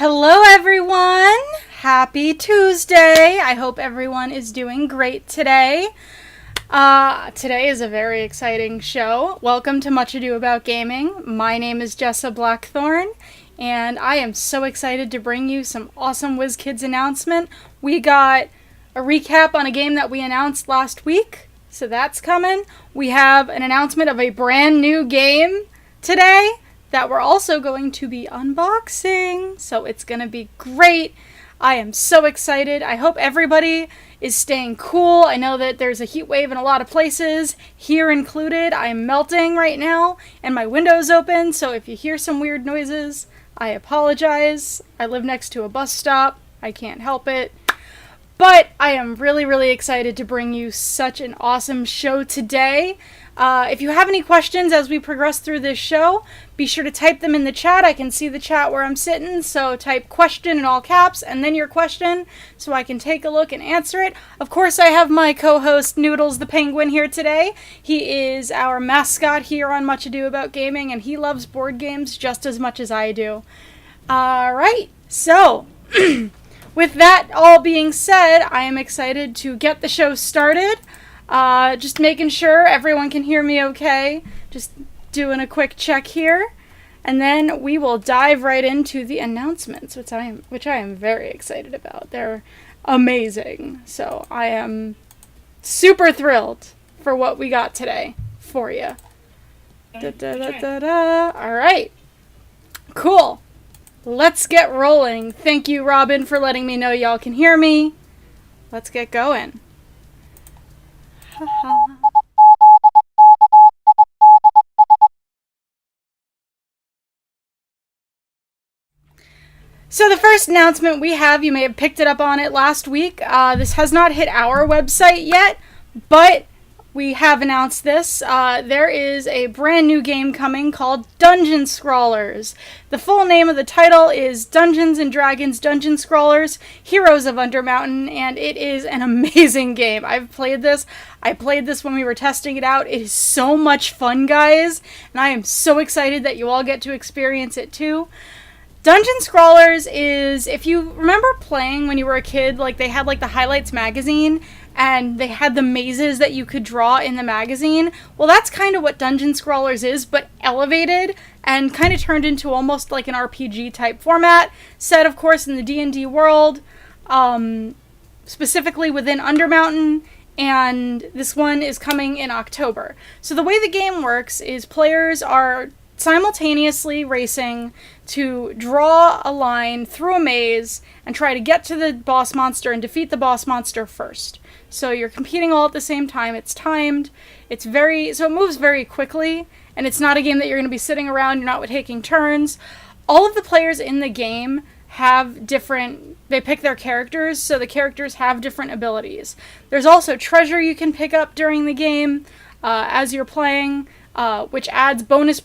Hello everyone! Happy Tuesday! I hope everyone is doing great today. Today is a very exciting show. Welcome to Much Ado About Gaming. My name is Jessa Blackthorne, and I am so excited to bring you some awesome WizKids announcement. We got a recap on a game that we announced last week, so that's coming. We have an announcement of a brand new game today that we're also going to be unboxing, so it's gonna be great. I am so excited. I hope everybody is staying cool. I know that there's a heat wave in a lot of places, here included. I'm melting right now, and my window's open, so if you hear some weird noises, I apologize. I live next to a bus stop. I can't help it. But I am really, really excited to bring you such an awesome show today. If you have any questions as we progress through this show, be sure to type them in the chat. I can see the chat where I'm sitting, so type question in all caps and then your question so I can take a look and answer it. Of course, I have my co-host Noodles the Penguin here today. He is our mascot here on Much Ado About Gaming, and he loves board games just as much as I do. Alright, so with that all being said, I am excited to get the show started. Just making sure everyone can hear me okay. Just doing a quick check here. And then we will dive right into the announcements, which I am very excited about. They're amazing. So I am super thrilled for what we got today for you. Alright. Cool. Let's get rolling. Thank you, Robin, for letting me know y'all can hear me. Let's get going. So the first announcement we have, you may have picked it up on it last week. This has not hit our website yet, but we have announced this. There is a brand new game coming called Dungeon Scrawlers. The full name of the title is Dungeons & Dragons Dungeon Scrawlers, Heroes of Undermountain, and it is an amazing game. I've played this. I played this when we were testing it out. It is so much fun, guys, and I am so excited that you all get to experience it too. Dungeon Scrawlers is, if you remember playing when you were a kid, like they had like the Highlights magazine, and they had the mazes that you could draw in the magazine. Well, that's kind of what Dungeon Scrawlers is, but elevated and kind of turned into almost like an RPG type format, set of course in the D&D world, specifically within Undermountain, and this one is coming in October. So the way the game works is players are simultaneously racing to draw a line through a maze and try to get to the boss monster and defeat the boss monster first. So you're competing all at the same time. It's timed. So it moves very quickly, and it's not a game that you're going to be sitting around. You're not taking turns. All of the players in the game have they pick their characters, so the characters have different abilities. There's also treasure you can pick up during the game as you're playing, which adds bonus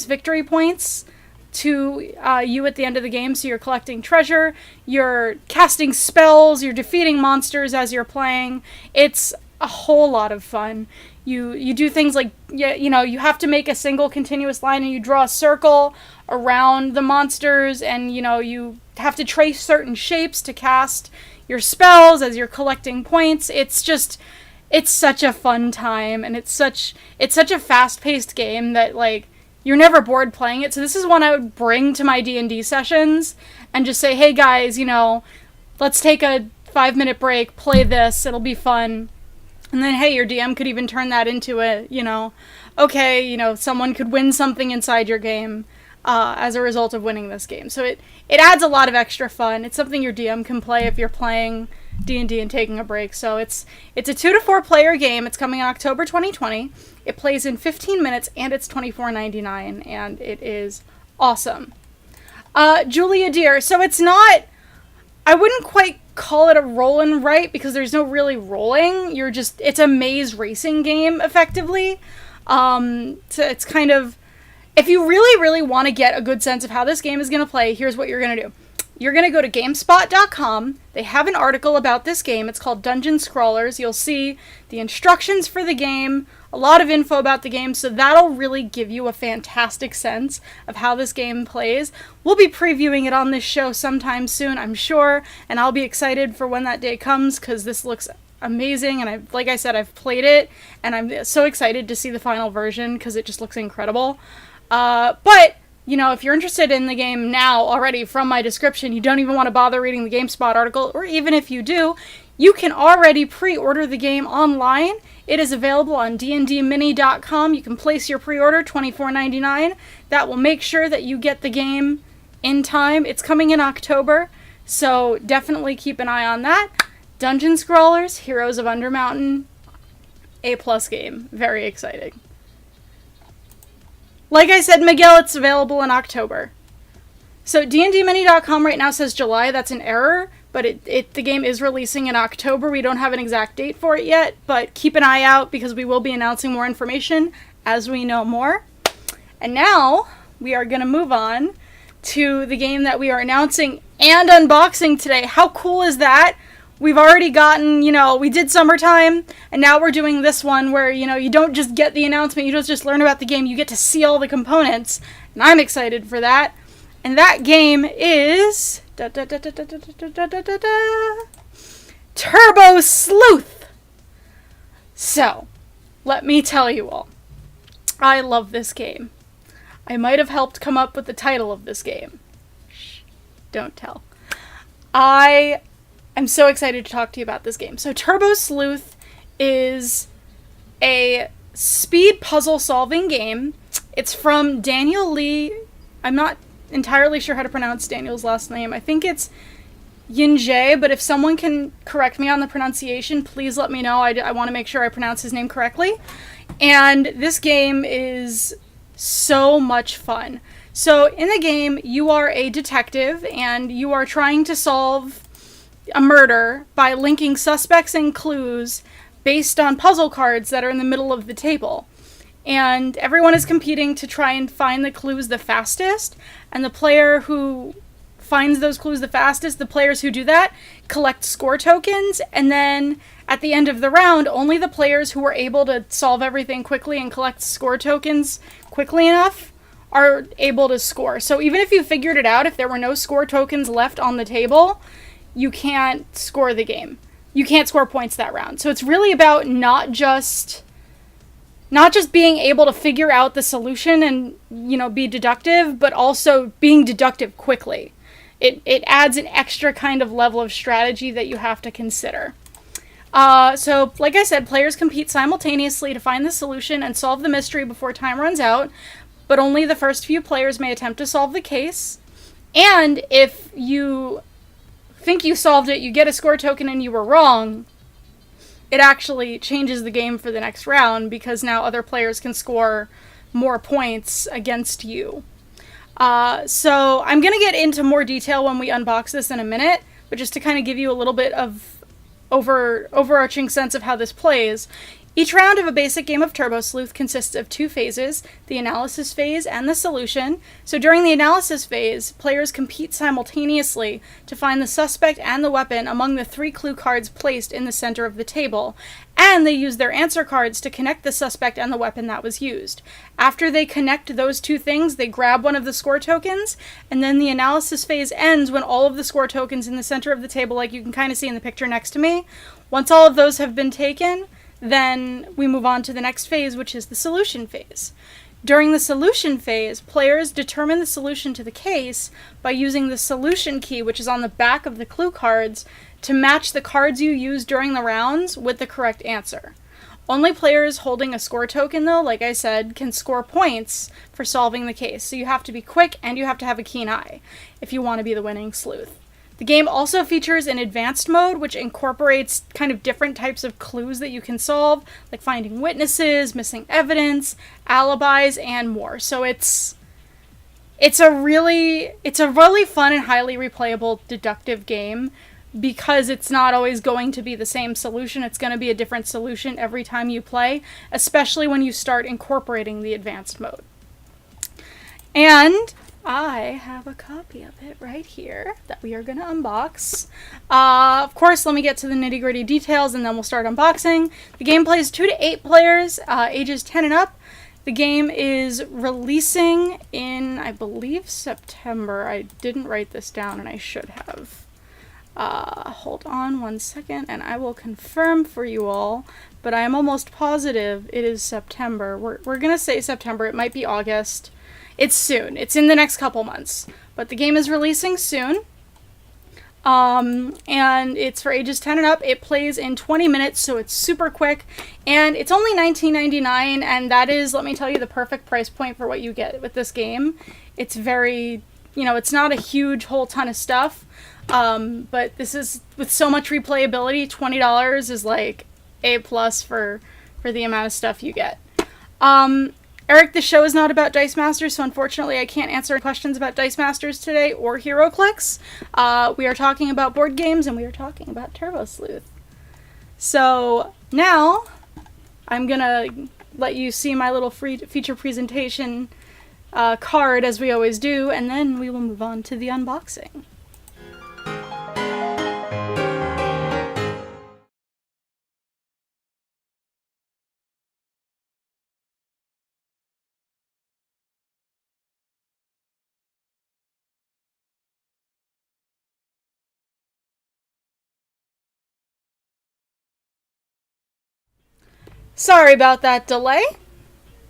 victory points to you at the end of the game, so you're collecting treasure, you're casting spells, you're defeating monsters as you're playing. It's a whole lot of fun. You do things like, you have to make a single continuous line, and you draw a circle around the monsters, and you have to trace certain shapes to cast your spells as you're collecting points. It's such a fun time, and it's such a fast-paced game that, like, you're never bored playing it. So this is one I would bring to my D&D sessions and just say, hey guys, let's take a 5-minute break, play this, it'll be fun. And then, hey, your DM could even turn that into someone could win something inside your game as a result of winning this game. So it adds a lot of extra fun. It's something your DM can play if you're playing D&D and taking a break. So it's a 2 to 4 player game. It's coming in October 2020. It plays in 15 minutes, and it's $24.99, and it is awesome. Julia Deer. So it's not, I wouldn't quite call it a roll and write because there's no really rolling. It's a maze racing game effectively. So it's kind of, if you really, really want to get a good sense of how this game is going to play, here's what you're going to do. you're going to go to GameSpot.com. They have an article about this game. It's called Dungeon Scrawlers. You'll see the instructions for the game, a lot of info about the game, so that'll really give you a fantastic sense of how this game plays. We'll be previewing it on this show sometime soon, I'm sure, and I'll be excited for when that day comes, because this looks amazing, and like I said, I've played it, and I'm so excited to see the final version, because it just looks incredible. But you know, if you're interested in the game now already from my description, you don't even want to bother reading the GameSpot article, or even if you do, you can already pre-order the game online. It is available on dndmini.com. You can place your pre-order, $24.99. That will make sure that you get the game in time. It's coming in October, so definitely keep an eye on that. Dungeon Scrawlers, Heroes of Undermountain, A+ game. Very exciting. Like I said, Miguel, it's available in October. So dndmini.com right now says July. That's an error, but the game is releasing in October. We don't have an exact date for it yet, but keep an eye out because we will be announcing more information as we know more. And now we are going to move on to the game that we are announcing and unboxing today. How cool is that? We've already gotten, you know, we did Summertime, and now we're doing this one where, you know, you don't just get the announcement, you don't just learn about the game, you get to see all the components, and I'm excited for that. And that game is Turbo Sleuth. So, let me tell you all, I love this game. I might have helped come up with the title of this game. Shh, don't tell. I'm so excited to talk to you about this game. So Turbo Sleuth is a speed puzzle solving game. It's from Daniel Lee. I'm not entirely sure how to pronounce Daniel's last name. I think it's Yinjae, but if someone can correct me on the pronunciation, please let me know. I want to make sure I pronounce his name correctly. And this game is so much fun. So in the game, you are a detective, and you are trying to solve a murder by linking suspects and clues based on puzzle cards that are in the middle of the table. And everyone is competing to try and find the clues the fastest, and the player who finds those clues the fastest, the players who do that, collect score tokens, and then at the end of the round, only the players who are able to solve everything quickly and collect score tokens quickly enough are able to score. So even if you figured it out, if there were no score tokens left on the table, you can't score the game. You can't score points that round. So it's really about not just being able to figure out the solution and, you know, be deductive, but also being deductive quickly. It adds an extra kind of level of strategy that you have to consider. So, like I said, players compete simultaneously to find the solution and solve the mystery before time runs out, but only the first few players may attempt to solve the case. And if you think you solved it, you get a score token and you were wrong, it actually changes the game for the next round because now other players can score more points against you. So I'm going to get into more detail when we unbox this in a minute, but just to kind of give you a little bit of overarching sense of how this plays. Each round of a basic game of Turbo Sleuth consists of 2 phases, the analysis phase and the solution. So during the analysis phase, players compete simultaneously to find the suspect and the weapon among the 3 clue cards placed in the center of the table, and they use their answer cards to connect the suspect and the weapon that was used. After they connect those 2 things, they grab one of the score tokens, and then the analysis phase ends when all of the score tokens in the center of the table, like you can kind of see in the picture next to me, once all of those have been taken, then we move on to the next phase, which is the solution phase. During the solution phase, players determine the solution to the case by using the solution key, which is on the back of the clue cards, to match the cards you use during the rounds with the correct answer. Only players holding a score token, though, like I said, can score points for solving the case. So you have to be quick and you have to have a keen eye if you want to be the winning sleuth. The game also features an advanced mode, which incorporates kind of different types of clues that you can solve, like finding witnesses, missing evidence, alibis, and more. So it's a really fun and highly replayable deductive game because it's not always going to be the same solution. It's going to be a different solution every time you play, especially when you start incorporating the advanced mode. And I have a copy of it right here that we are going to unbox. Of course, let me get to the nitty-gritty details and then we'll start unboxing. The game plays 2 to 8 players, ages 10 and up. The game is releasing in, I believe, September. I didn't write this down and I should have. Hold on one second and I will confirm for you all, but I am almost positive it is September. We're going to say September. It might be August. It's soon. It's in the next couple months. But the game is releasing soon. And it's for ages 10 and up. It plays in 20 minutes, so it's super quick. And it's only $19.99, and that is, let me tell you, the perfect price point for what you get with this game. It's very, it's not a huge whole ton of stuff. But this is, with so much replayability, $20 is like A+ for the amount of stuff you get. Eric, the show is not about Dice Masters, so unfortunately I can't answer questions about Dice Masters today or HeroClix. We are talking about board games, and we are talking about Turbo Sleuth. So, now, I'm gonna let you see my little feature presentation card, as we always do, and then we will move on to the unboxing. Sorry about that delay.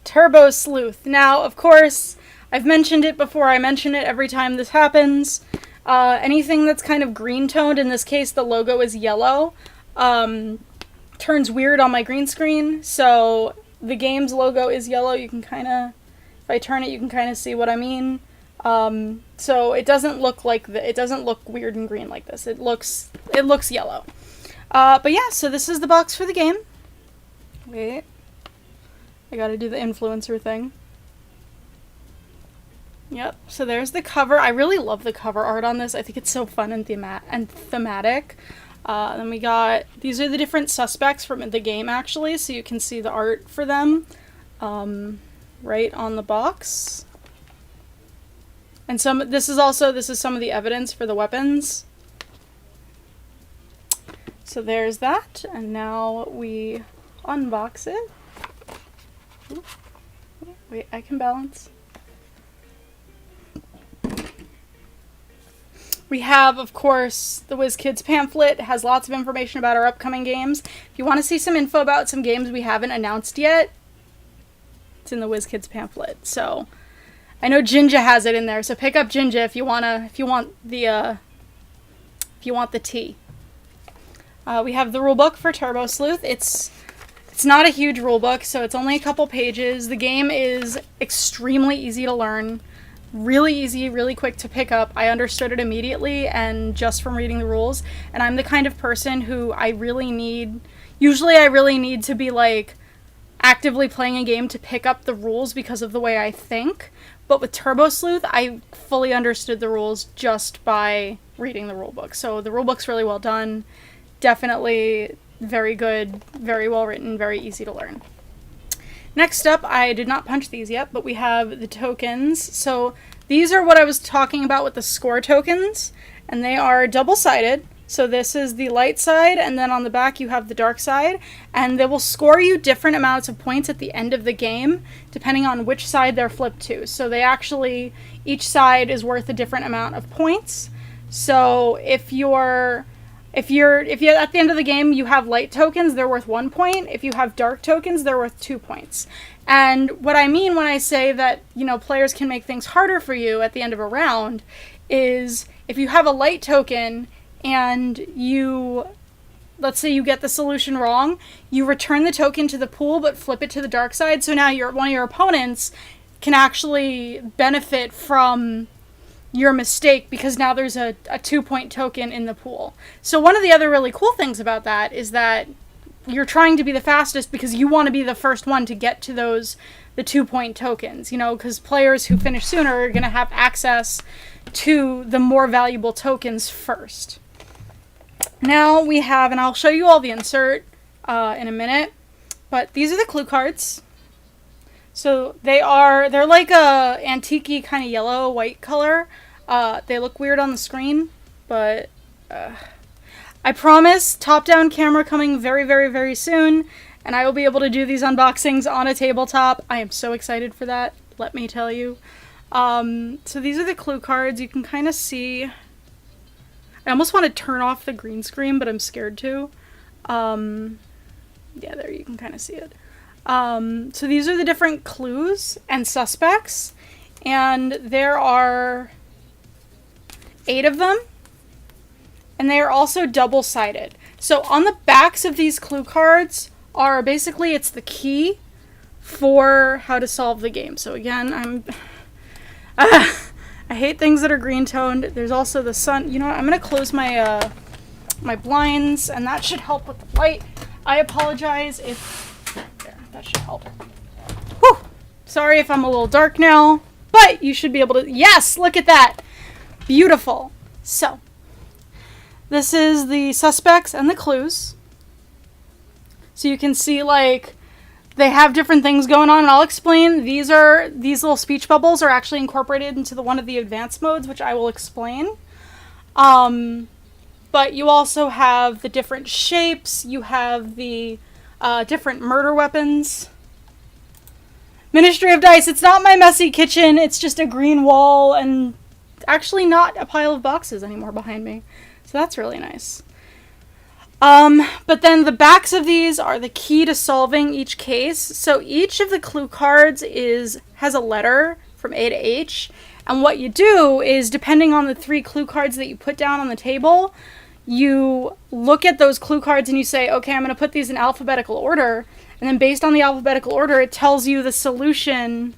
Turbo Sleuth. Now, of course, I've mentioned it before. I mention it every time this happens. Anything that's kind of green-toned, in this case the logo is yellow, turns weird on my green screen. So the game's logo is yellow. You can kind of, if I turn it, you can kind of see what I mean. So it doesn't look like it doesn't look weird and green like this. It looks yellow. But yeah, so this is the box for the game. Wait, I gotta do the influencer thing. Yep, so there's the cover. I really love the cover art on this. I think it's so fun and thematic. Then we got, these are the different suspects from the game actually, so you can see the art for them right on the box. And this is some of the evidence for the weapons. So there's that, and now we unbox it. Ooh. Wait, I can balance. We have, of course, the WizKids pamphlet. It has lots of information about our upcoming games. If you want to see some info about some games we haven't announced yet, it's in the WizKids pamphlet. So I know Jinja has it in there, so pick up Jinja if you want the tea. We have the rulebook for Turbo Sleuth. It's not a huge rulebook, so it's only a couple pages. The game is extremely easy to learn, really easy, really quick to pick up. I understood it immediately and just from reading the rules. And I'm the kind of person who usually I really need to be like actively playing a game to pick up the rules because of the way I think. But with Turbo Sleuth, I fully understood the rules just by reading the rulebook. So the rulebook's really well done. Definitely very good, very well written, very easy to learn. Next up, I did not punch these yet, but we have the tokens. So these are what I was talking about with the score tokens, and they are double-sided. So this is the light side, and then on the back you have the dark side, and they will score you different amounts of points at the end of the game, depending on which side they're flipped to. So they actually, each side is worth a different amount of points. So if at the end of the game you have light tokens, they're worth 1 point. If you have dark tokens, they're worth 2 points. And what I mean when I say that, players can make things harder for you at the end of a round is if you have a light token and let's say you get the solution wrong, you return the token to the pool but flip it to the dark side, so now one of your opponents can actually benefit from your mistake because now there's a 2-point token in the pool. So one of the other really cool things about that is that you're trying to be the fastest because you want to be the first one to get to the 2-point tokens, because players who finish sooner are going to have access to the more valuable tokens first. Now we have, and I'll show you all the insert in a minute, but these are the clue cards. So they're like a antique-y kind of yellow white color. They look weird on the screen, but I promise top-down camera coming very, very, very soon, and I will be able to do these unboxings on a tabletop. I am so excited for that, let me tell you. So these are the clue cards. You can kind of see. I almost want to turn off the green screen, but I'm scared to. Yeah, there you can kind of see it. So these are the different clues and suspects, and there are 8 of them, and they are also double-sided. So on the backs of these clue cards are basically, it's the key for how to solve the game. So again, I hate things that are green-toned. There's also the sun. You know what? I'm going to close my my blinds, and that should help with the light. I apologize if... There, that should help. Whew! Sorry if I'm a little dark now, but you should be able to... Yes! Look at that! Beautiful. So, this is the suspects and the clues. So you can see, like, they have different things going on, and I'll explain. These little speech bubbles are actually incorporated into one of the advanced modes, which I will explain. But you also have the different shapes. You have the different murder weapons. Ministry of Dice. It's not my messy kitchen. It's just a green wall and actually not a pile of boxes anymore behind me. So that's really nice. But then the backs of these are the key to solving each case. So each of the clue cards has a letter from A to H. And what you do is, depending on the 3 clue cards that you put down on the table, you look at those clue cards and you say, okay, I'm going to put these in alphabetical order. And then based on the alphabetical order, it tells you the solution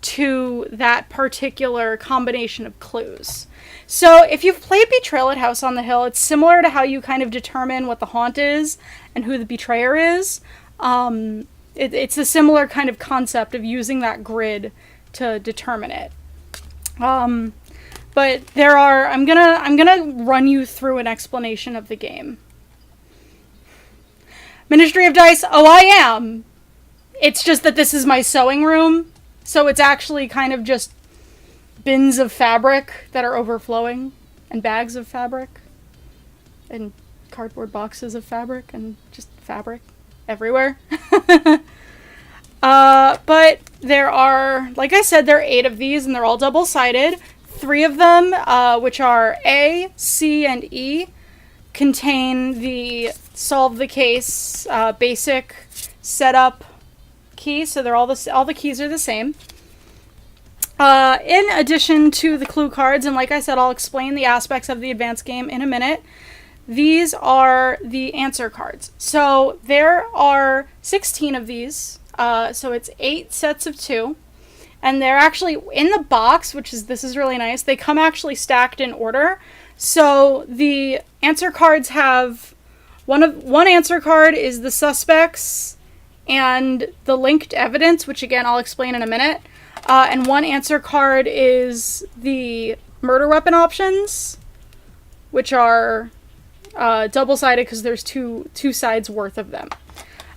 to that particular combination of clues. So if you've played Betrayal at House on the Hill, it's similar to how you kind of determine what the haunt is and who the betrayer is. It's a similar kind of concept of using that grid to determine it. But I'm gonna run you through an explanation of the game. Ministry of Dice, oh, I am! It's just that this is my sewing room, so it's actually kind of just bins of fabric that are overflowing, and bags of fabric, and cardboard boxes of fabric, and just fabric everywhere. But there are, like I said, there are 8 of these, and they're all double-sided. 3 of them, which are A, C, and E, contain the solve the case basic setup key. So they're all the keys are the same. In addition to the clue cards, and like I said, I'll explain the aspects of the advanced game in a minute. These are the answer cards. So there are 16 of these. So it's 8 sets of 2. And they're actually in the box, this is really nice. They come actually stacked in order. So the answer cards have one answer card is the suspects and the linked evidence, which again I'll explain in a minute. And one answer card is the murder weapon options, which are double-sided because there's two sides worth of them.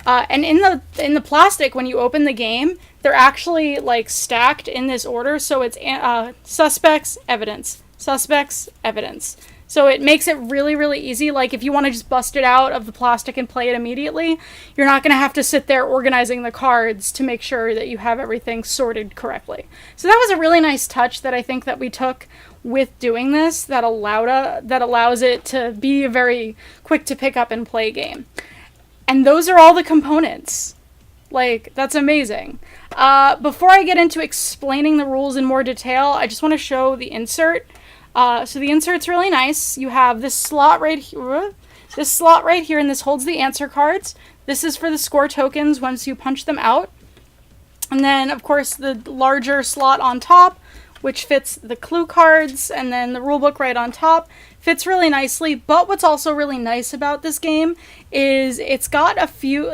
And in the plastic, when you open the game, they're actually like stacked in this order. So it's suspects, evidence, suspects, evidence. So it makes it really, really easy. Like if you want to just bust it out of the plastic and play it immediately, you're not going to have to sit there organizing the cards to make sure that you have everything sorted correctly. So that was a really nice touch that I think that we took with doing this that allows it to be a very quick to pick up and play game. And those are all the components. Like, that's amazing. Before I get into explaining the rules in more detail, I just want to show the insert. So the insert's really nice. You have this slot right here. This slot right here, and this holds the answer cards. This is for the score tokens once you punch them out. And then, of course, the larger slot on top, which fits the clue cards, and then the rulebook right on top. Fits really nicely, but what's also really nice about this game is it's got few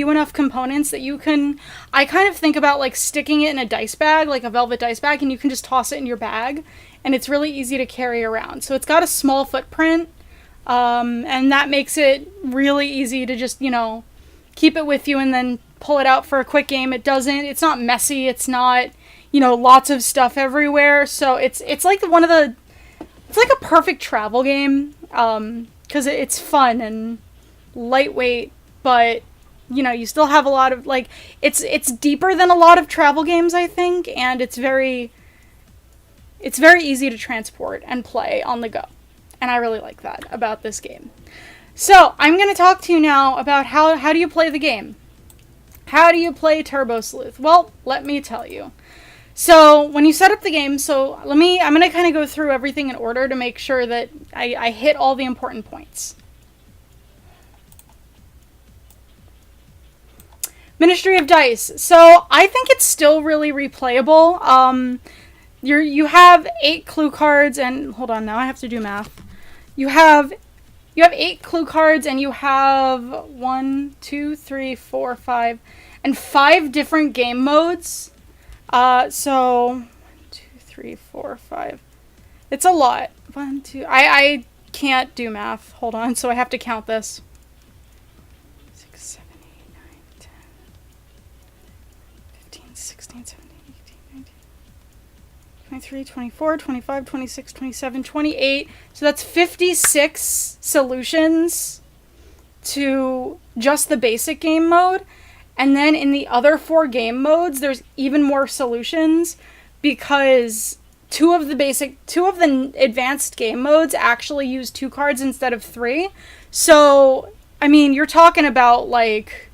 enough components that I kind of think about like sticking it in a dice bag, like a velvet dice bag, and you can just toss it in your bag, and it's really easy to carry around. So it's got a small footprint, and that makes it really easy to just, keep it with you and then pull it out for a quick game. It's not messy. It's not, lots of stuff everywhere. So it's like it's like a perfect travel game. 'Cause it's fun and lightweight, but you still have a lot of, like, it's deeper than a lot of travel games, I think, and it's very easy to transport and play on the go. And I really like that about this game. So, I'm going to talk to you now about how do you play the game? How do you play Turbo Sleuth? Well, let me tell you. So, when you set up the game, I'm going to kind of go through everything in order to make sure that I hit all the important points. Ministry of Dice. So, I think it's still really replayable. You have 8 clue cards, and hold on, now I have to do math. You have 8 clue cards, and you have 1, 2, 3, 4, 5, and 5 different game modes. So 1, 2, 3, 4, 5. It's a lot. 1, 2. I can't do math. Hold on, so I have to count this. 6, 7, 8, 9, 10, 15, 16, 17, 18, 19, 23, 24, 25, 26, 27, 28. So that's 56 solutions to just the basic game mode. And then in the other 4 game modes, there's even more solutions because 2 of the advanced game modes actually use 2 cards instead of 3. So, I mean, you're talking about, like,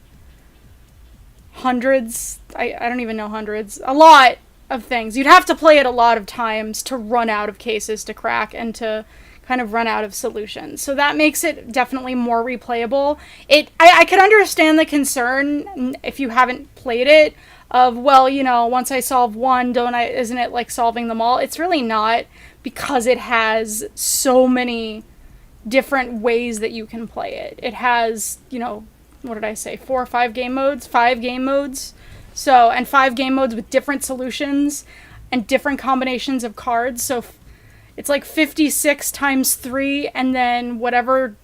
hundreds. I don't even know hundreds. A lot of things. You'd have to play it a lot of times to run out of cases to crack and to kind of run out of solutions. So that makes it definitely more replayable. I could understand the concern if you haven't played it of, well, once I solve one, isn't it like solving them all? It's really not, because it has so many different ways that you can play it. It has, what did I say? 4 or 5 game modes? 5 game modes. So, and 5 game modes with different solutions and different combinations of cards. So it's like 56 times 3, and then whatever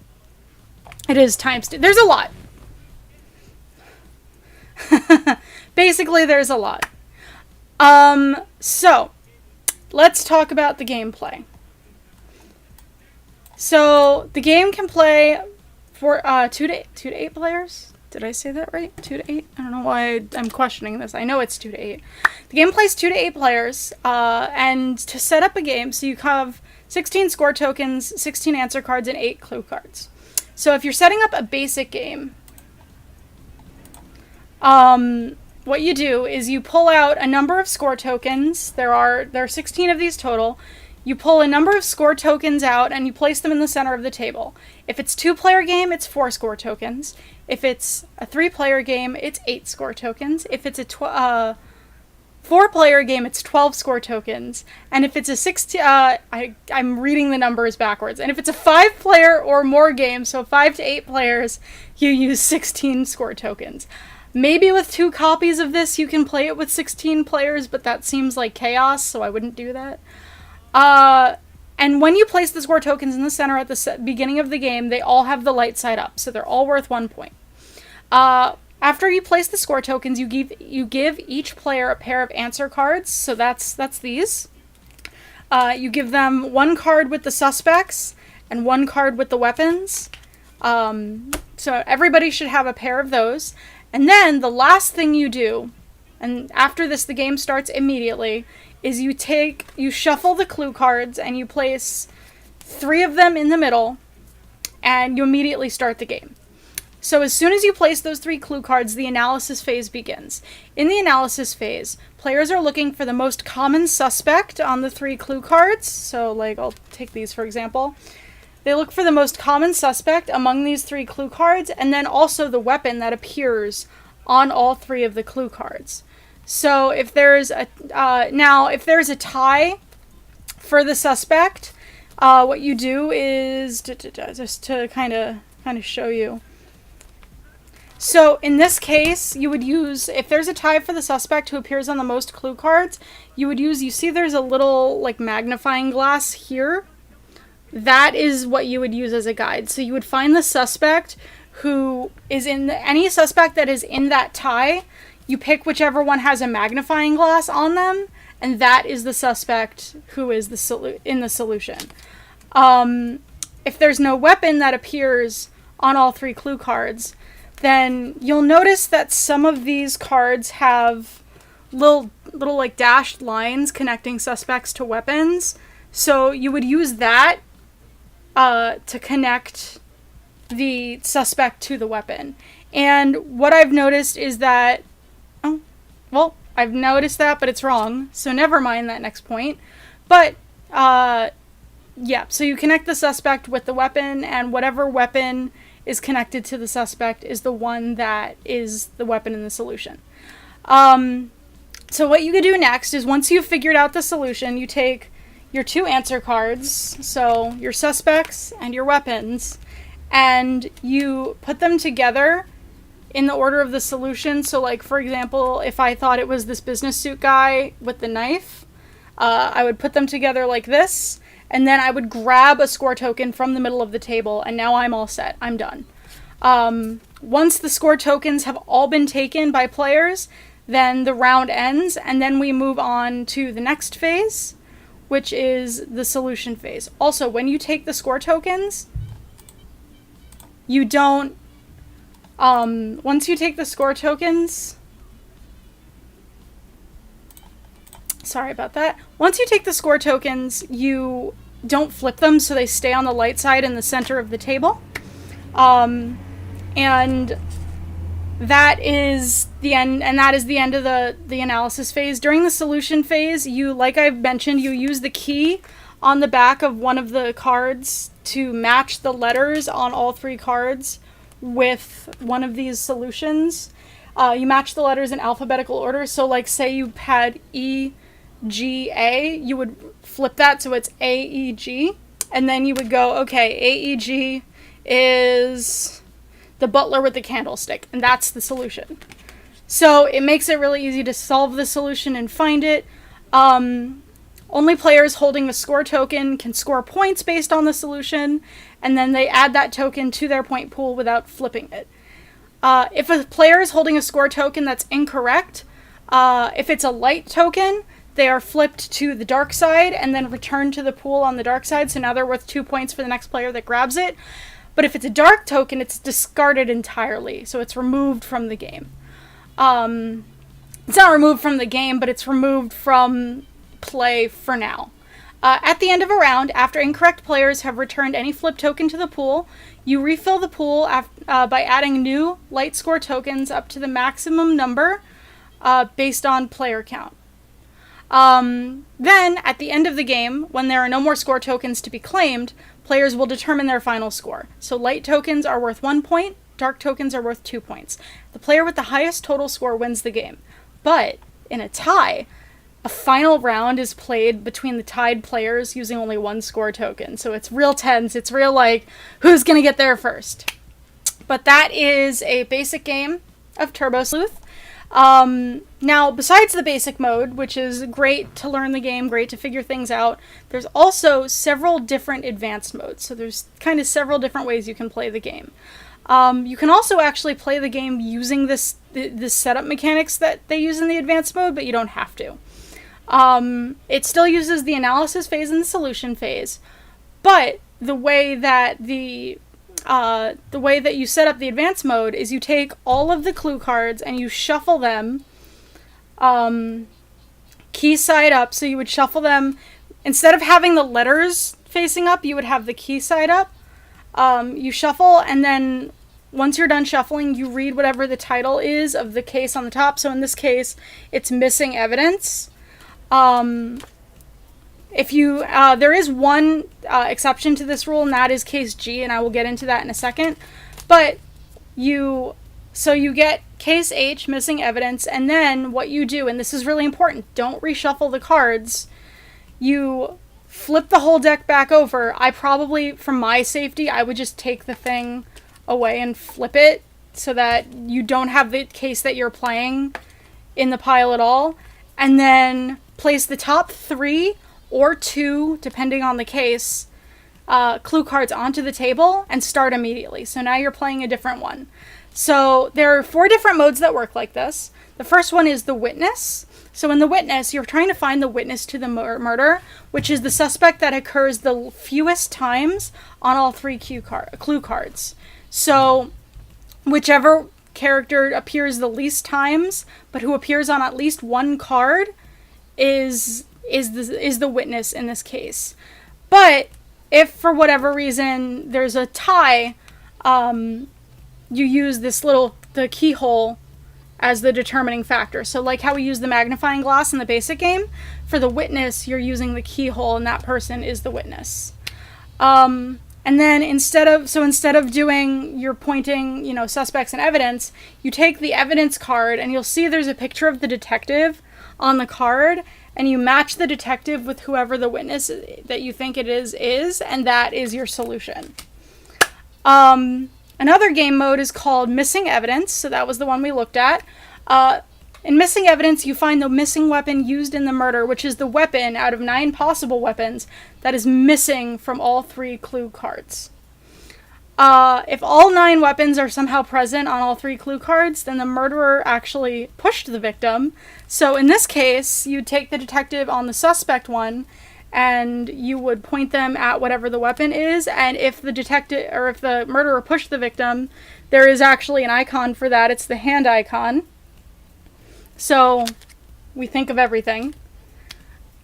it is times 2. There's a lot. Basically, there's a lot. So, let's talk about the gameplay. So, the game can play for 2 to 8 players. Did I say that right? 2 to 8? I don't know why I'm questioning this. I know it's 2 to 8. The game plays 2 to 8 players, and to set up a game, so you have 16 score tokens, 16 answer cards, and 8 clue cards. So if you're setting up a basic game, what you do is you pull out a number of score tokens. There are 16 of these total. You pull a number of score tokens out and you place them in the center of the table. If it's 2-player game, it's 4 score tokens. If it's a 3-player game, it's 8 score tokens. If it's a 4-player game, it's 12 score tokens. And if it's a I'm reading the numbers backwards. And if it's a 5-player or more game, so 5 to 8 players, you use 16 score tokens. Maybe with 2 copies of this, you can play it with 16 players, but that seems like chaos, so I wouldn't do that. And when you place the score tokens in the center at the beginning of the game, they all have the light side up, so they're all worth 1 point. After you place the score tokens, you give each player a pair of answer cards, so that's these. You give them 1 card with the suspects and 1 card with the weapons. So everybody should have a pair of those. And then the last thing you do, and after this the game starts immediately, is you shuffle the clue cards and you place 3 of them in the middle and you immediately start the game. So as soon as you place those 3 clue cards, the analysis phase begins. In the analysis phase, players are looking for the most common suspect on the 3 clue cards. So, like, I'll take these for example. They look for the most common suspect among these 3 clue cards, and then also the weapon that appears on all 3 of the clue cards. So if there's a tie for the suspect, what you do is just to kind of show you. So in this case, you would use, if there's a tie for the suspect who appears on the most clue cards, you see there's a little like magnifying glass here. That is what you would use as a guide. So you would find the suspect who is in any suspect that is in that tie, you pick whichever one has a magnifying glass on them, and that is the suspect who is in the solution. If there's no weapon that appears on all 3 clue cards, then you'll notice that some of these cards have little like dashed lines connecting suspects to weapons. So you would use that to connect the suspect to the weapon. And what I've noticed is that, I've noticed that, but it's wrong. So never mind that next point. But, yeah, so you connect the suspect with the weapon, and whatever weapon is connected to the suspect is the one that is the weapon in the solution. So what you could do next is, once you've figured out the solution, you take your 2 answer cards, so your suspects and your weapons, and you put them together in the order of the solution. So, like, for example, if I thought it was this business suit guy with the knife, I would put them together like this, and then I would grab a score token from the middle of the table, and now I'm all set. I'm done. Once the score tokens have all been taken by players, then the round ends, and then we move on to the next phase, which is the solution phase. Also, when you take the score tokens, you don't... once you take the score tokens... Sorry about that. Once you take the score tokens, you don't flip them, so they stay on the light side in the center of the table. And that is the end, and that is the end of the analysis phase. During the solution phase, you, like I've mentioned, you use the key on the back of one of the cards to match the letters on all 3 cards with one of these solutions. You match the letters in alphabetical order. So, like, say you had E, G, A, you would flip that so it's A, E, G, and then you would go, okay, A, E, G is the butler with the candlestick, and that's the solution. So it makes it really easy to solve the solution and find it. Only players holding a score token can score points based on the solution, and then they add that token to their point pool without flipping it. If a player is holding a score token that's incorrect, if it's a light token, they are flipped to the dark side and then returned to the pool on the dark side, so now they're worth 2 points for the next player that grabs it. But if it's a dark token, it's discarded entirely, so it's removed from the game. It's not removed from the game, but it's removed from play for now. At the end of a round, after incorrect players have returned any flip token to the pool, you refill the pool by adding new light score tokens up to the maximum number based on player count. Then, at the end of the game, when there are no more score tokens to be claimed, players will determine their final score. So light tokens are worth 1 point, dark tokens are worth 2 points. The player with the highest total score wins the game. But, in a tie, a final round is played between the tied players using only 1 score token. So it's real tense, it's real like, who's gonna get there first? But that is a basic game of Turbo Sleuth. Now, besides the basic mode, which is great to learn the game, great to figure things out, there's also several different advanced modes. So there's kind of several different ways you can play the game. You can also actually play the game using this setup mechanics that they use in the advanced mode, but you don't have to. It still uses the analysis phase and the solution phase, but the way that you set up the advanced mode is you take all of the clue cards and you shuffle them key side up. So you would shuffle them, instead of having the letters facing up, you would have the key side up. You shuffle, and then once you're done shuffling, you read whatever the title is of the case on the top. So in this case, it's missing evidence. There is one exception to this rule, and that is case G, and I will get into that in a second. But you get case H, missing evidence, and then what you do, and this is really important, don't reshuffle the cards. You flip the whole deck back over. I probably, for my safety, I would just take the thing away and flip it so that you don't have the case that you're playing in the pile at all. And then place the top 3 or 2, depending on the case, clue cards onto the table and start immediately. So now you're playing a different one. So there are 4 different modes that work like this. The first one is the witness. So in the witness, you're trying to find the witness to the murder, which is the suspect that occurs the fewest times on all 3 clue cards. So whichever character appears the least times, but who appears on at least 1 card, is the witness in this case. But if for whatever reason there's a tie, you use the keyhole as the determining factor. So like how we use the magnifying glass in the basic game, for the witness, you're using the keyhole and that person is the witness. And then instead of doing, you're pointing, suspects and evidence, you take the evidence card and you'll see there's a picture of the detective on the card, and you match the detective with whoever the witness that you think it is, and that is your solution. Another game mode is called Missing Evidence, so that was the one we looked at. In Missing Evidence, you find the missing weapon used in the murder, which is the weapon out of 9 possible weapons that is missing from all 3 clue cards. If all 9 weapons are somehow present on all 3 clue cards, then the murderer actually pushed the victim. So in this case, you take the detective on the suspect one, and you would point them at whatever the weapon is, and if the murderer pushed the victim, there is actually an icon for that. It's the hand icon. So we think of everything.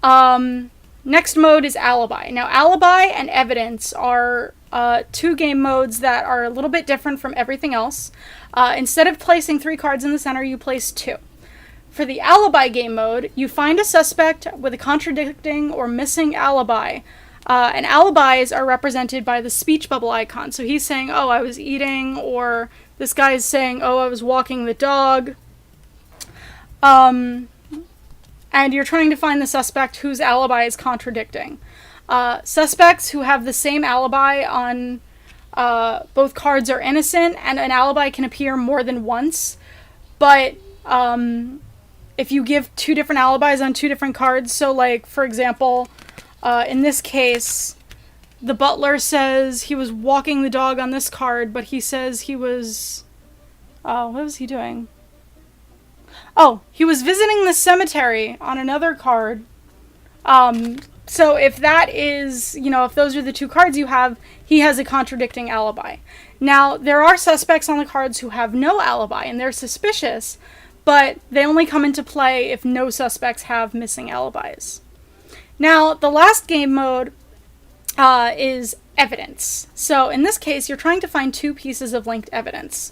Next mode is Alibi. Now, Alibi and Evidence are 2 game modes that are a little bit different from everything else. Instead of placing 3 cards in the center, you place 2. For the Alibi game mode, you find a suspect with a contradicting or missing alibi. And alibis are represented by the speech bubble icon. So he's saying, oh, I was eating, or this guy is saying, oh, I was walking the dog. And you're trying to find the suspect whose alibi is contradicting. Suspects who have the same alibi on both cards are innocent, and an alibi can appear more than once. But if you give 2 different alibis on 2 different cards, so like, for example, in this case, the butler says he was walking the dog on this card, but he says he was... what was he doing? Oh, he was visiting the cemetery on another card. So if that is, if those are the 2 cards you have, he has a contradicting alibi. Now, there are suspects on the cards who have no alibi, and they're suspicious, but they only come into play if no suspects have missing alibis. Now, the last game mode is Evidence. So in this case, you're trying to find 2 pieces of linked evidence.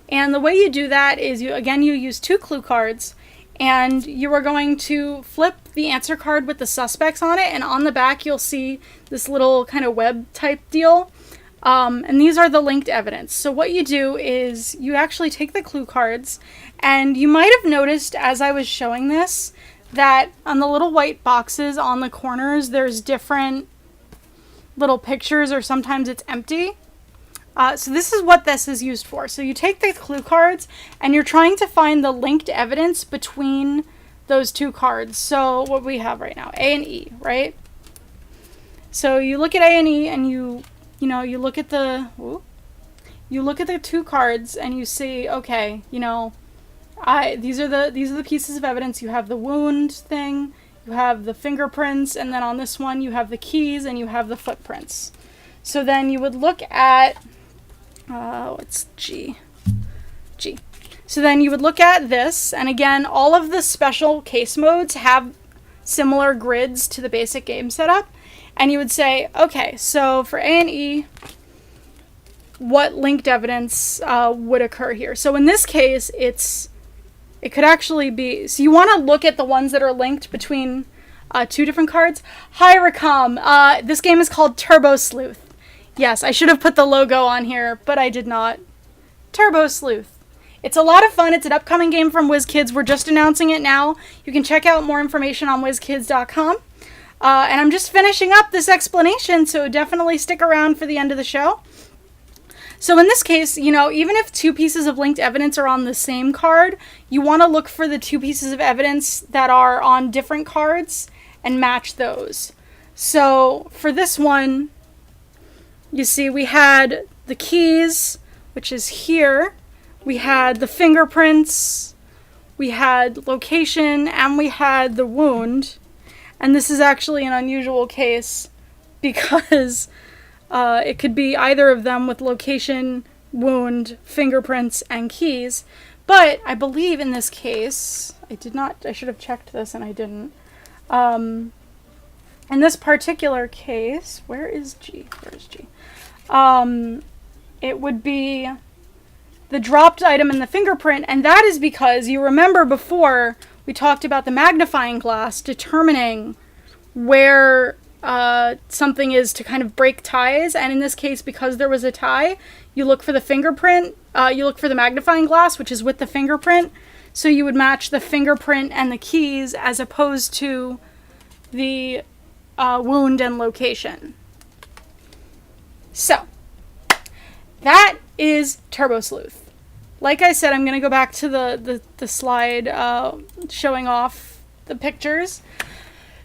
And the way you do that is, you use 2 clue cards, and you are going to flip the answer card with the suspects on it, and on the back you'll see this little kind of web type deal. And these are the linked evidence. So what you do is you actually take the clue cards, and you might have noticed as I was showing this that on the little white boxes on the corners there's different little pictures, or sometimes it's empty. So this is what this is used for. So you take the clue cards and you're trying to find the linked evidence between those 2 cards. So what we have right now, A and E, right? So you look at A and E, and you look at the 2 cards and you see, okay, these are the pieces of evidence. You have the wound thing, you have the fingerprints, and then on this one you have the keys and you have the footprints. So then you would look at it's G. So then you would look at this, and again, all of the special case modes have similar grids to the basic game setup, and you would say, okay, so for A and E, what linked evidence would occur here? So in this case, it could actually be, so you want to look at the ones that are linked between 2 different cards. Hi, Rakam. This game is called Turbo Sleuth. Yes, I should have put the logo on here, but I did not. Turbo Sleuth. It's a lot of fun. It's an upcoming game from WizKids. We're just announcing it now. You can check out more information on WizKids.com. And I'm just finishing up this explanation, so definitely stick around for the end of the show. So in this case, even if 2 pieces of linked evidence are on the same card, you want to look for the 2 pieces of evidence that are on different cards and match those. So for this one, you see we had the keys, which is here. We had the fingerprints, we had location, and we had the wound. And this is actually an unusual case because it could be either of them with location, wound, fingerprints, and keys. But I believe in this case, I should have checked this and I didn't. In this particular case, where is G? It would be the dropped item in the fingerprint, and that is because you remember before we talked about the magnifying glass determining where something is to kind of break ties, and in this case, because there was a tie, you look for the fingerprint, you look for the magnifying glass, which is with the fingerprint, so you would match the fingerprint and the keys as opposed to the wound and location. So, that is Turbo Sleuth. Like I said, I'm going to go back to the slide showing off the pictures.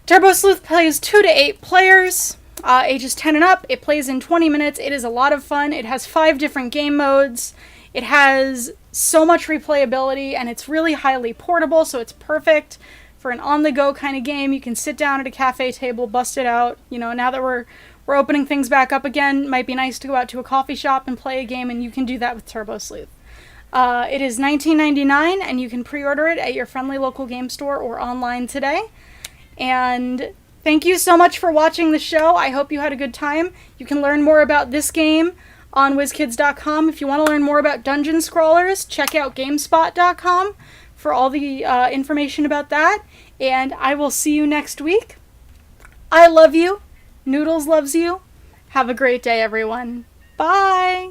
Turbo Sleuth plays 2 to 8 players, ages 10 and up. It plays in 20 minutes. It is a lot of fun. It has 5 different game modes. It has so much replayability, and it's really highly portable, so it's perfect for an on-the-go kind of game. You can sit down at a cafe table, bust it out. You know, now that we're opening things back up again, it might be nice to go out to a coffee shop and play a game, and you can do that with Turbo Sleuth. It is $19.99, and you can pre-order it at your friendly local game store or online today. And thank you so much for watching the show. I hope you had a good time. You can learn more about this game on WizKids.com. If you want to learn more about Dungeon Scrawlers, check out GameSpot.com for all the information about that. And I will see you next week. I love you. Noodles loves you. Have a great day, everyone. Bye!